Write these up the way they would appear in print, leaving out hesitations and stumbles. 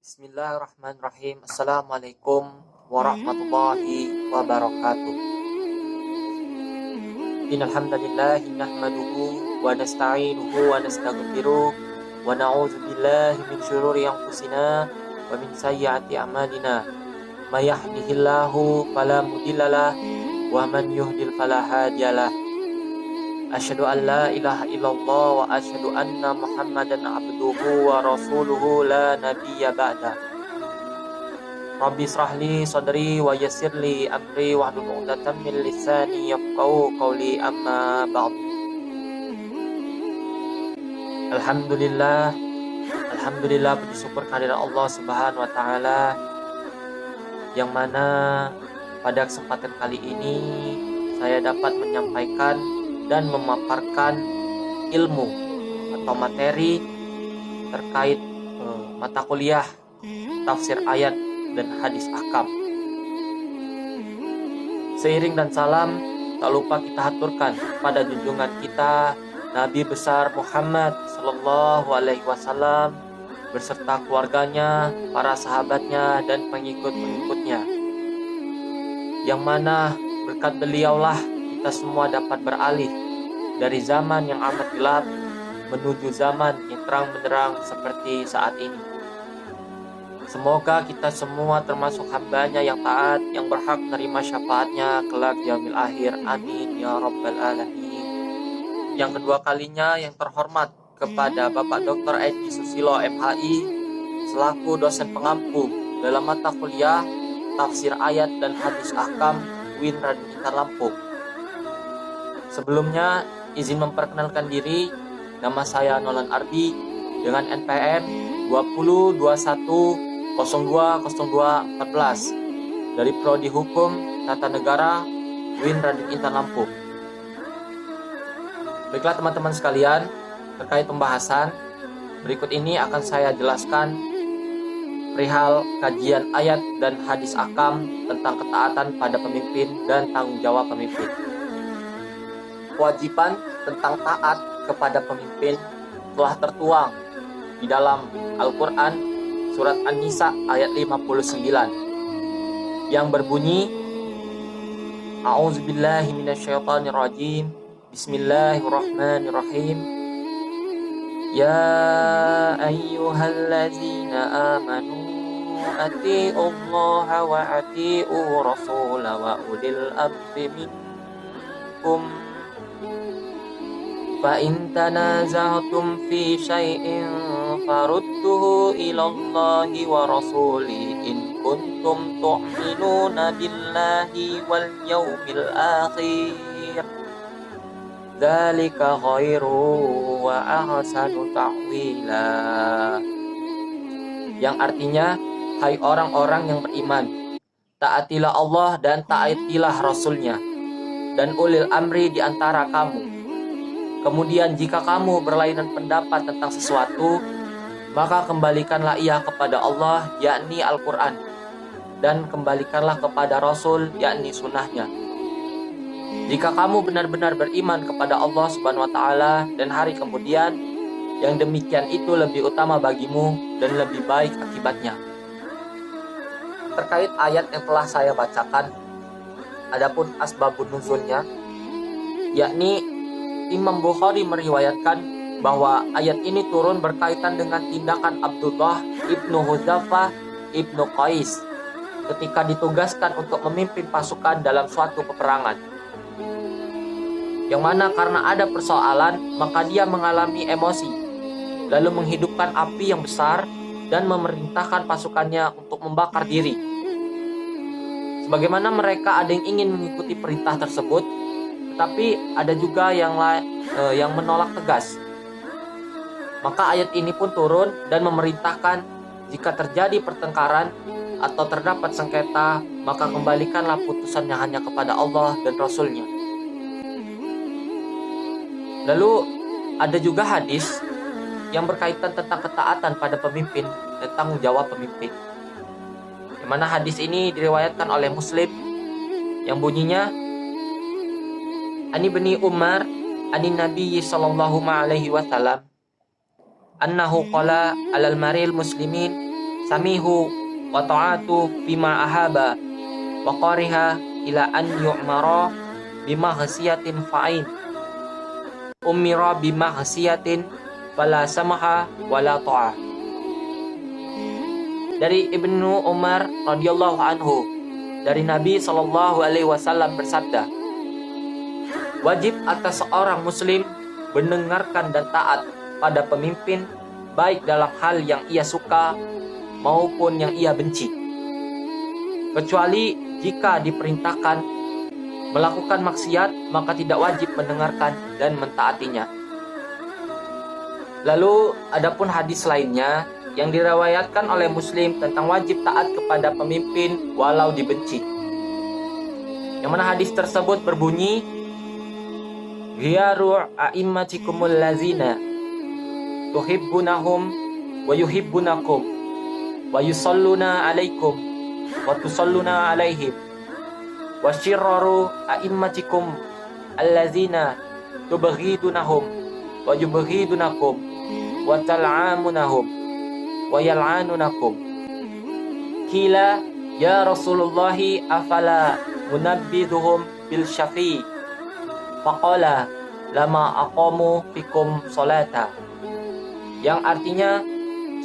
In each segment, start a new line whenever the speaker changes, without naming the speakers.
Bismillahirrahmanirrahim. Assalamualaikum warahmatullahi wabarakatuh. Innal hamdalillah nahmaduhu wa nasta'inuhu wa nastaghfiruh wa na'udzu billahi min syururi anfusina wa min sayyiati a'malina. May yahdihillahu fala mudhillalah wa man yuhdil fala hadiyalah. Asyhadu an la ilaha illallah wa asyhadu anna Muhammadan abduhu wa rasuluhu la nabiyya ba'da. Rabbi israhli sadri wa yassirli amri wa hlul 'uqdatam min lisani yafqahu qawli, amma ba'd. Alhamdulillah puji syukur kehadirat Allah Subhanahu wa taala, yang mana pada kesempatan kali ini saya dapat menyampaikan dan memaparkan ilmu atau materi terkait mata kuliah tafsir ayat dan hadis ahkam. Seiring dan salam tak lupa kita haturkan pada junjungan kita Nabi besar Muhammad sallallahu alaihi wasallam beserta keluarganya, para sahabatnya dan pengikut-pengikutnya, yang mana berkat beliaulah kita semua dapat beralih dari zaman yang amat gelap menuju zaman yang terang benderang seperti saat ini. Semoga kita semua termasuk hambanya yang taat, yang berhak menerima syafaatnya kelak di yaumil akhir. Amin ya rabbal alamin. Yang kedua kalinya yang terhormat kepada Bapak Dr. Edi Susilo MHI selaku dosen pengampu dalam mata kuliah tafsir ayat dan hadis ahkam UIN Raden Intan Lampung. Sebelumnya izin memperkenalkan diri, nama saya Nolan Arbi dengan NPM 2021020214 dari Prodi Hukum Tata Negara UIN Raden Intan Lampung. Baiklah teman-teman sekalian, terkait pembahasan berikut ini akan saya jelaskan perihal kajian ayat dan hadis ahkam tentang ketaatan pada pemimpin dan tanggung jawab pemimpin. Kewajiban tentang taat kepada pemimpin telah tertuang di dalam Al-Quran surat An-Nisa ayat 59 yang berbunyi, A'udzubillahi minasyaitonirrajim, Bismillahirrahmanirrahim. Ya ayyuhallazina amanu ati'ullaha wa ati'u rasula wa ulil amri minkum fa in tanaza'tum fi syai'in farudduhu ilallahi wa rasuli in kuntum tu'minuna billahi wal yawmil akhir dzalika khairu wa ahsanu ta'wila. Yang artinya, hai orang-orang yang beriman, taatilah Allah dan taatilah Rasulnya dan ulil amri di antara kamu. Kemudian jika kamu berlainan pendapat tentang sesuatu, maka kembalikanlah ia kepada Allah, yakni Al-Quran, dan kembalikanlah kepada Rasul, yakni sunnahnya. Jika kamu benar-benar beriman kepada Allah Subhanahu wa Ta'ala dan hari kemudian, yang demikian itu lebih utama bagimu dan lebih baik akibatnya. Terkait ayat yang telah saya bacakan, adapun asbabun nuzulnya, yakni Imam Bukhari meriwayatkan bahwa ayat ini turun berkaitan dengan tindakan Abdullah ibnu Hudzafah ibnu Qais ketika ditugaskan untuk memimpin pasukan dalam suatu peperangan, yang mana karena ada persoalan maka dia mengalami emosi, lalu menghidupkan api yang besar dan memerintahkan pasukannya untuk membakar diri. Sebagaimana mereka ada yang ingin mengikuti perintah tersebut, tetapi ada juga yang menolak tegas. Maka ayat ini pun turun dan memerintahkan jika terjadi pertengkaran atau terdapat sengketa, maka kembalikanlah putusannya hanya kepada Allah dan Rasulnya. Lalu ada juga hadis yang berkaitan tentang ketaatan pada pemimpin dan tanggung jawab pemimpin, di mana hadis ini diriwayatkan oleh Muslim yang bunyinya, Ani bin Umar anin Nabi sallallahu alaihi wasallam annahu qala alal maril muslimin samihu wa ta'atu bima ahaba wa qariha ila an yu'mara bima khasiyatin fa'in umira bima khasiyatin fala samaha wala ta'ah. Dari Ibnu Umar radhiyallahu anhu, dari Nabi SAW bersabda, wajib atas seorang muslim mendengarkan dan taat pada pemimpin, baik dalam hal yang ia suka maupun yang ia benci, kecuali jika diperintahkan melakukan maksiat, maka tidak wajib mendengarkan dan mentaatinya. Lalu adapun hadis lainnya yang diriwayatkan oleh Muslim tentang wajib taat kepada pemimpin walau dibenci, yang mana hadis tersebut berbunyi, ghiyaru a'immatikumul lazina tuhibbunahum wa yuhibbunakum wa yusalluna alaikum wa tusalluna alaihim wa syirraru a'immatikum allazina tubghidunahum wa yubghidunakum wa tal'amunahum wa yal'anunakum. Kila ya Rasulullahi afala munabbiduhum bil syafi' faqala lama aqamu fikum salata. Yang artinya,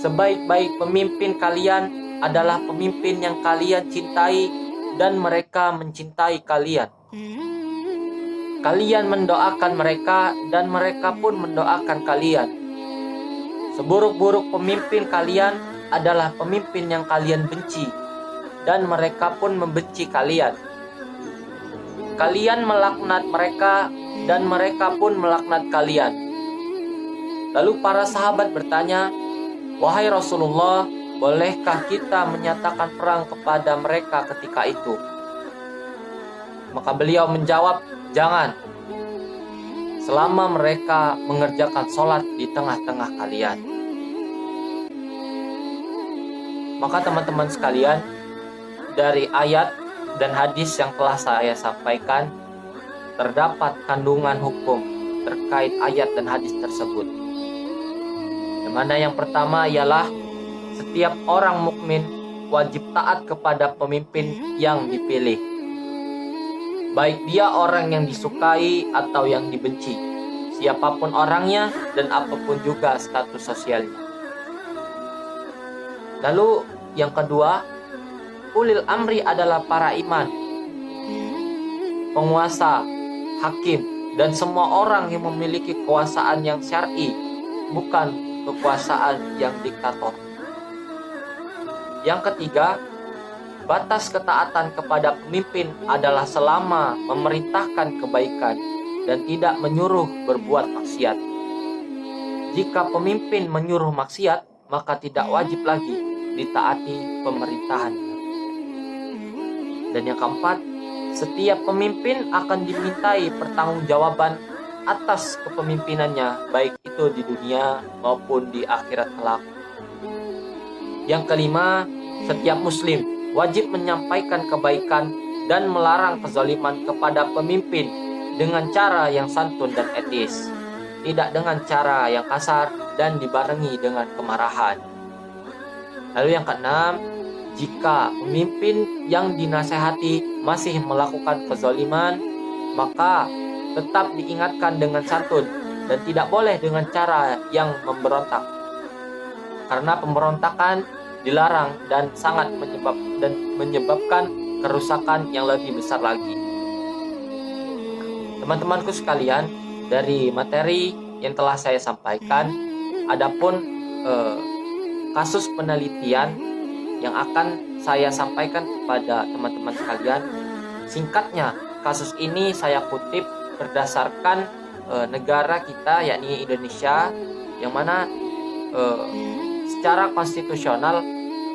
sebaik-baik pemimpin kalian adalah pemimpin yang kalian cintai dan mereka mencintai kalian. Kalian mendoakan mereka dan mereka pun mendoakan kalian. Seburuk-buruk pemimpin kalian adalah pemimpin yang kalian benci dan mereka pun membenci kalian. Kalian melaknat mereka dan mereka pun melaknat kalian. Lalu para sahabat bertanya, wahai Rasulullah, bolehkah kita menyatakan perang kepada mereka ketika itu? Maka beliau menjawab, jangan, selama mereka mengerjakan sholat di tengah-tengah kalian. Maka teman-teman sekalian, dari ayat dan hadis yang telah saya sampaikan, terdapat kandungan hukum terkait ayat dan hadis tersebut. Yang mana yang pertama ialah setiap orang mukmin wajib taat kepada pemimpin yang dipilih, baik dia orang yang disukai atau yang dibenci, siapapun orangnya dan apapun juga status sosialnya. Lalu yang kedua, ulil amri adalah para imam, penguasa, hakim, dan semua orang yang memiliki kekuasaan yang syar'i, bukan kekuasaan yang diktator. Yang ketiga, batas ketaatan kepada pemimpin adalah selama memerintahkan kebaikan dan tidak menyuruh berbuat maksiat. Jika pemimpin menyuruh maksiat, maka tidak wajib lagi ditaati pemerintahan. Dan yang keempat, setiap pemimpin akan dimintai pertanggungjawaban atas kepemimpinannya, baik itu di dunia maupun di akhirat kelak. Yang kelima, setiap muslim wajib menyampaikan kebaikan dan melarang kezaliman kepada pemimpin dengan cara yang santun dan etis, tidak dengan cara yang kasar dan dibarengi dengan kemarahan. Lalu yang keenam, jika pemimpin yang dinasehati masih melakukan kezaliman, maka tetap diingatkan dengan santun dan tidak boleh dengan cara yang memberontak, karena pemberontakan dilarang dan sangat menyebabkan kerusakan yang lebih besar lagi. Teman-temanku sekalian, dari materi yang telah saya sampaikan, adapun kasus penelitian yang akan saya sampaikan kepada teman-teman sekalian. Singkatnya, kasus ini saya kutip berdasarkan negara kita, yakni Indonesia, yang mana secara konstitusional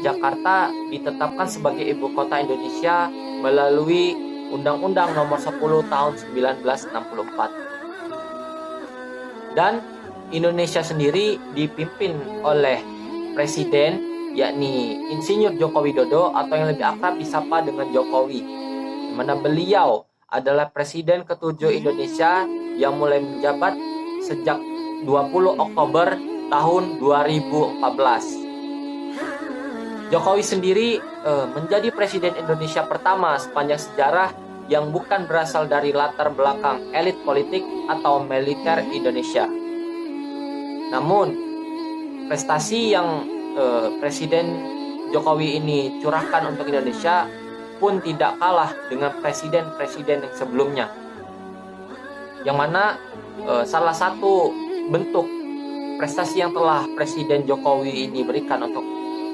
Jakarta ditetapkan sebagai ibu kota Indonesia melalui Undang-Undang Nomor 10 Tahun 1964. Dan Indonesia sendiri dipimpin oleh Presiden, yakni Insinyur Joko Widodo, atau yang lebih akrab disapa dengan Jokowi, di mana beliau adalah Presiden ke-7 Indonesia yang mulai menjabat sejak 20 Oktober tahun 2014. Jokowi sendiri menjadi presiden Indonesia pertama sepanjang sejarah yang bukan berasal dari latar belakang elit politik atau militer Indonesia. Namun, prestasi yang Presiden Jokowi ini curahkan untuk Indonesia pun tidak kalah dengan presiden-presiden yang sebelumnya. Yang mana salah satu bentuk prestasi yang telah Presiden Jokowi ini berikan untuk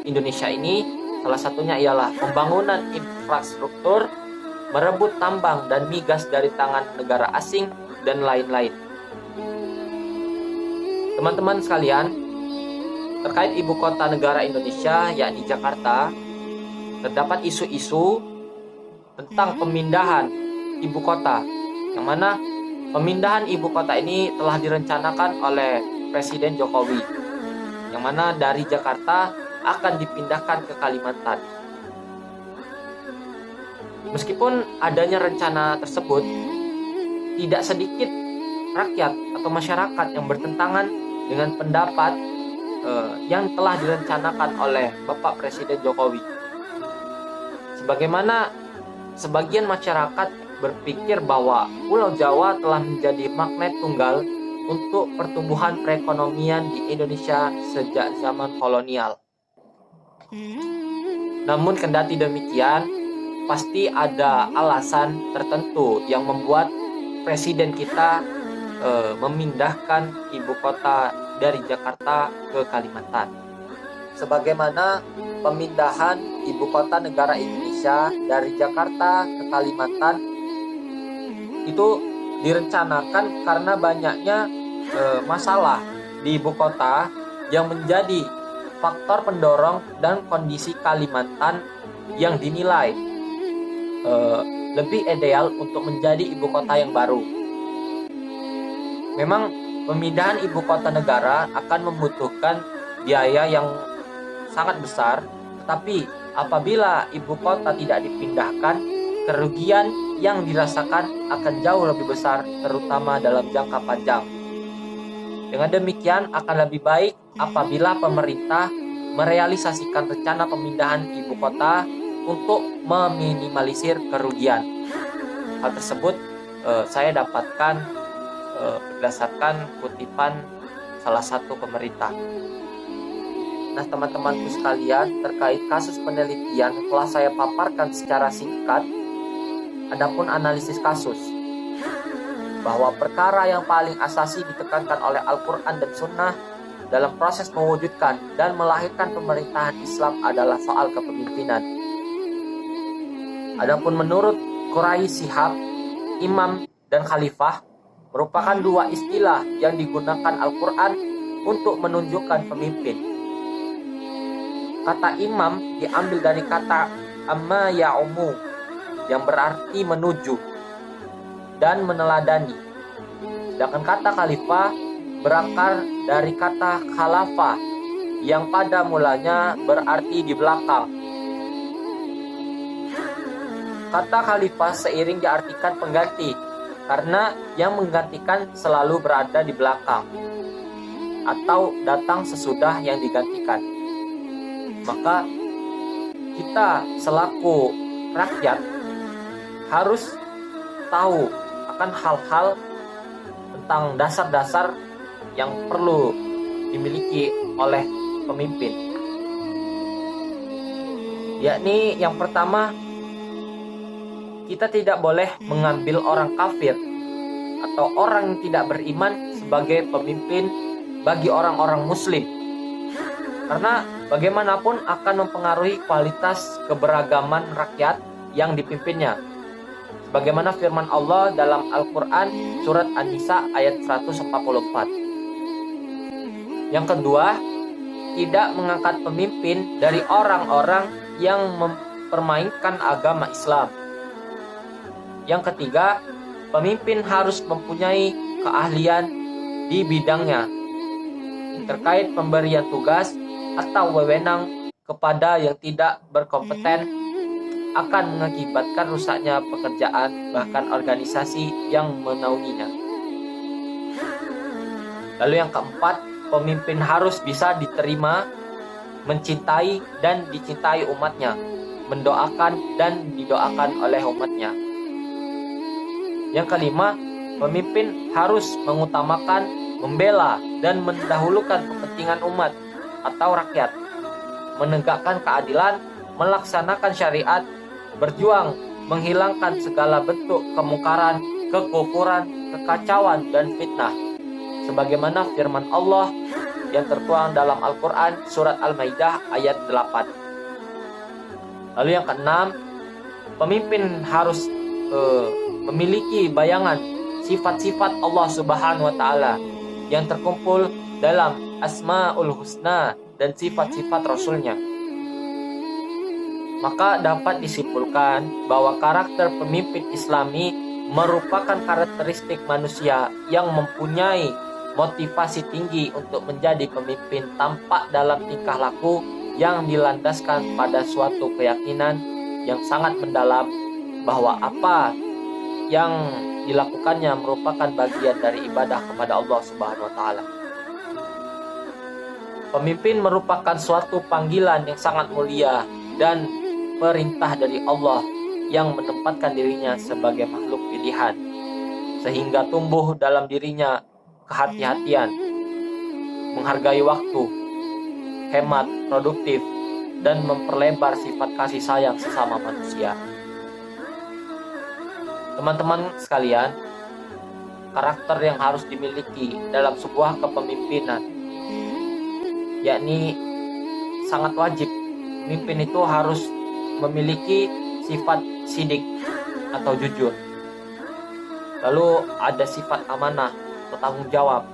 Indonesia ini, salah satunya ialah pembangunan infrastruktur, merebut tambang dan migas dari tangan negara asing, dan lain-lain. Teman-teman sekalian, terkait ibu kota negara Indonesia, yakni Jakarta, terdapat isu-isu tentang pemindahan ibu kota, yang mana pemindahan ibu kota ini telah direncanakan oleh Presiden Jokowi, yang mana dari Jakarta akan dipindahkan ke Kalimantan. Meskipun adanya rencana tersebut, tidak sedikit rakyat atau masyarakat yang bertentangan dengan pendapat yang telah direncanakan oleh Bapak Presiden Jokowi. Sebagaimana sebagian masyarakat berpikir bahwa Pulau Jawa telah menjadi magnet tunggal untuk pertumbuhan perekonomian di Indonesia sejak zaman kolonial. Namun kendati demikian, pasti ada alasan tertentu yang membuat presiden kita memindahkan ibu kota dari Jakarta ke Kalimantan. Sebagaimana pemindahan ibu kota negara Indonesia dari Jakarta ke Kalimantan itu direncanakan karena banyaknya masalah di ibu kota yang menjadi faktor pendorong dan kondisi Kalimantan yang dinilai lebih ideal untuk menjadi ibu kota yang baru. Memang pemindahan ibu kota negara akan membutuhkan biaya yang sangat besar, tetapi apabila ibu kota tidak dipindahkan, kerugian yang dirasakan akan jauh lebih besar, terutama dalam jangka panjang. Dengan demikian akan lebih baik apabila pemerintah merealisasikan rencana pemindahan ibu kota untuk meminimalisir kerugian. Hal tersebut saya dapatkan berdasarkan kutipan salah satu pemerintah. Nah, teman-temanku sekalian, terkait kasus penelitian telah saya paparkan secara singkat. Adapun analisis kasus, bahwa perkara yang paling asasi ditekankan oleh Al-Quran dan Sunnah dalam proses mewujudkan dan melahirkan pemerintahan Islam adalah soal kepemimpinan. Adapun menurut Quraish Shihab, imam dan khalifah merupakan dua istilah yang digunakan Al-Quran untuk menunjukkan pemimpin. Kata imam diambil dari kata amma ya'umu yang berarti menuju dan meneladani. Sedangkan kata khalifah berakar dari kata khalafah yang pada mulanya berarti di belakang. Kata khalifah seiring diartikan pengganti, karena yang menggantikan selalu berada di belakang atau datang sesudah yang digantikan. Maka kita selaku rakyat harus tahu akan hal-hal tentang dasar-dasar yang perlu dimiliki oleh pemimpin. Yakni yang pertama, kita tidak boleh mengambil orang kafir atau orang yang tidak beriman sebagai pemimpin bagi orang-orang muslim. Karena bagaimanapun akan mempengaruhi kualitas keberagaman rakyat yang dipimpinnya. Bagaimana firman Allah dalam Al-Quran surat An-Nisa ayat 144. Yang kedua, tidak mengangkat pemimpin dari orang-orang yang mempermainkan agama Islam. Yang ketiga, pemimpin harus mempunyai keahlian di bidangnya terkait pemberian tugas atau wewenang kepada yang tidak berkompeten akan mengakibatkan rusaknya pekerjaan bahkan organisasi yang menaunginya. Lalu yang keempat, pemimpin harus bisa diterima mencintai dan dicintai umatnya, mendoakan dan didoakan oleh umatnya. Yang kelima, pemimpin harus mengutamakan, membela, dan mendahulukan kepentingan umat atau rakyat, menegakkan keadilan, melaksanakan syariat, berjuang menghilangkan segala bentuk kemungkaran, kekufuran, kekacauan, dan fitnah. Sebagaimana firman Allah yang tertuang dalam Al-Quran surat Al-Maidah ayat 8. Lalu yang keenam, pemimpin harus memiliki bayangan sifat-sifat Allah Subhanahu wa Ta'ala yang terkumpul dalam Asmaul Husna dan sifat-sifat Rasulnya. Maka dapat disimpulkan bahwa karakter pemimpin Islami merupakan karakteristik manusia yang mempunyai motivasi tinggi untuk menjadi pemimpin, tampak dalam tingkah laku yang dilandaskan pada suatu keyakinan yang sangat mendalam bahwa apa yang dilakukannya merupakan bagian dari ibadah kepada Allah Subhanahu wa Ta'ala. Pemimpin merupakan suatu panggilan yang sangat mulia dan perintah dari Allah yang menempatkan dirinya sebagai makhluk pilihan, sehingga tumbuh dalam dirinya kehati-hatian, menghargai waktu, hemat, produktif, dan memperlebar sifat kasih sayang sesama manusia. Teman-teman sekalian, karakter yang harus dimiliki dalam sebuah kepemimpinan, yakni sangat wajib. Pemimpin itu harus memiliki sifat sidik atau jujur. Lalu ada sifat amanah atau tanggung jawab.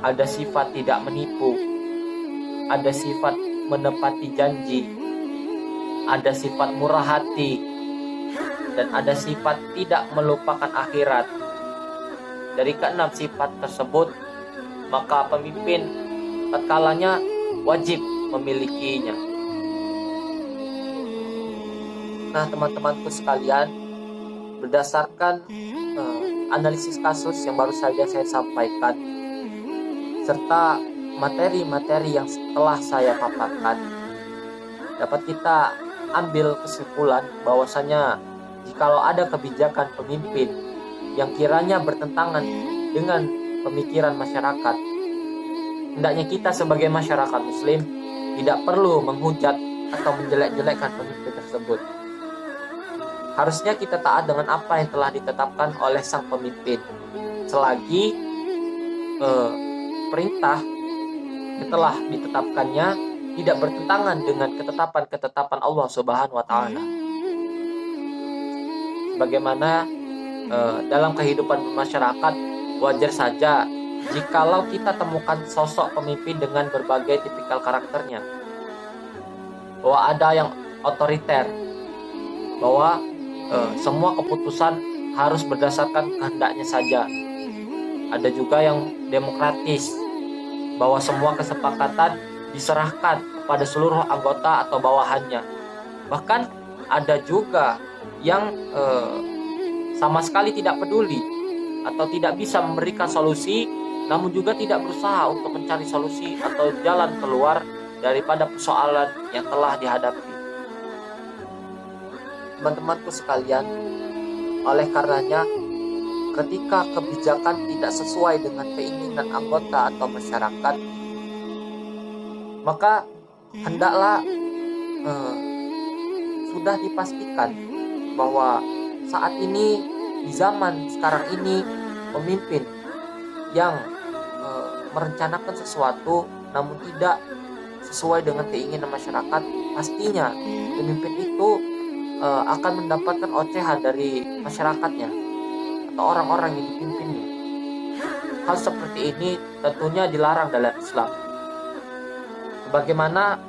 Ada sifat tidak menipu. Ada sifat menepati janji. Ada sifat murah hati. Dan ada sifat tidak melupakan akhirat. Dari keenam sifat tersebut, maka pemimpin tatkalanya wajib memilikinya. Nah, teman-temanku sekalian, berdasarkan analisis kasus yang baru saja saya sampaikan, serta materi-materi yang telah saya paparkan, dapat kita ambil kesimpulan bahwasanya jikalau ada kebijakan pemimpin yang kiranya bertentangan dengan pemikiran masyarakat, hendaknya kita sebagai masyarakat muslim tidak perlu menghujat atau menjelek-jelekkan pemimpin tersebut. Harusnya kita taat dengan apa yang telah ditetapkan oleh sang pemimpin, selagi perintah yang telah ditetapkannya tidak bertentangan dengan ketetapan-ketetapan Allah Subhanahu wa Ta'ala. Bagaimana dalam kehidupan masyarakat, wajar saja jikalau kita temukan sosok pemimpin dengan berbagai tipikal karakternya, bahwa ada yang otoriter, bahwa semua keputusan harus berdasarkan kehendaknya saja. Ada juga yang demokratis, bahwa semua kesepakatan diserahkan kepada seluruh anggota atau bawahannya. Bahkan ada juga yang sama sekali tidak peduli atau tidak bisa memberikan solusi, namun juga tidak berusaha untuk mencari solusi atau jalan keluar daripada persoalan yang telah dihadapi. Teman-temanku sekalian, oleh karenanya ketika kebijakan tidak sesuai dengan keinginan anggota atau masyarakat, maka hendaklah sudah dipastikan bahwa saat ini, di zaman sekarang ini, pemimpin yang merencanakan sesuatu namun tidak sesuai dengan keinginan masyarakat, pastinya pemimpin itu akan mendapatkan ocehan dari masyarakatnya atau orang-orang yang dipimpinnya. Hal seperti ini tentunya dilarang dalam Islam. Bagaimana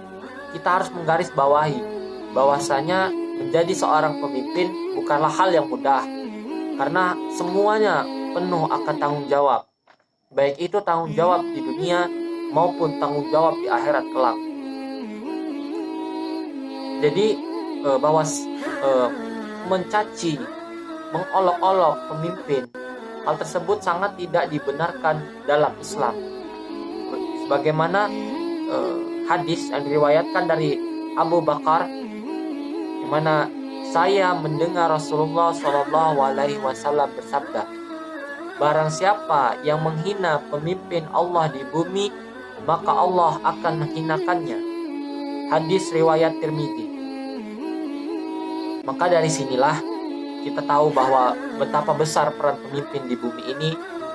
kita harus menggarisbawahi bahwasanya menjadi seorang pemimpin bukanlah hal yang mudah, karena semuanya penuh akan tanggung jawab, baik itu tanggung jawab di dunia maupun tanggung jawab di akhirat kelak. Jadi bahwa mencaci, mengolok-olok pemimpin, hal tersebut sangat tidak dibenarkan dalam Islam. Sebagaimana hadis yang diriwayatkan dari Abu Bakar, di mana saya mendengar Rasulullah Shallallahu Alaihi Wasallam bersabda, barang siapa yang menghina pemimpin Allah di bumi, maka Allah akan menghinakannya. Hadis riwayat Tirmidzi. Maka dari sinilah kita tahu bahwa betapa besar peran pemimpin di bumi ini,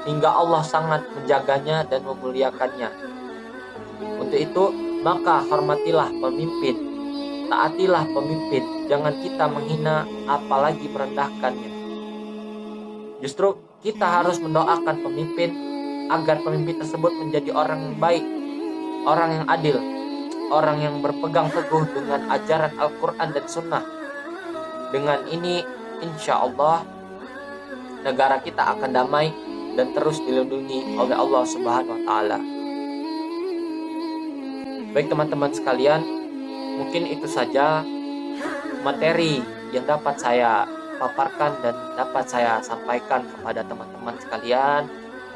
hingga Allah sangat menjaganya dan memuliakannya. Untuk itu, maka hormatilah pemimpin, taatilah pemimpin, jangan kita menghina apalagi merendahkannya. Justru kita harus mendoakan pemimpin agar pemimpin tersebut menjadi orang yang baik, orang yang adil, orang yang berpegang teguh dengan ajaran Al-Quran dan Sunnah. Dengan ini, insya Allah, negara kita akan damai dan terus dilindungi oleh Allah Subhanahu wa Ta'ala. Baik teman-teman sekalian, mungkin itu saja materi yang dapat saya paparkan dan dapat saya sampaikan kepada teman-teman sekalian.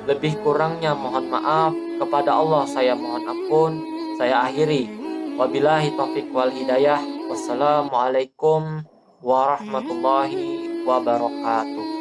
Lebih kurangnya mohon maaf, kepada Allah saya mohon ampun. Saya akhiri. Wabillahi taufiq wal hidayah. Wassalamualaikum warahmatullahi wabarakatuh.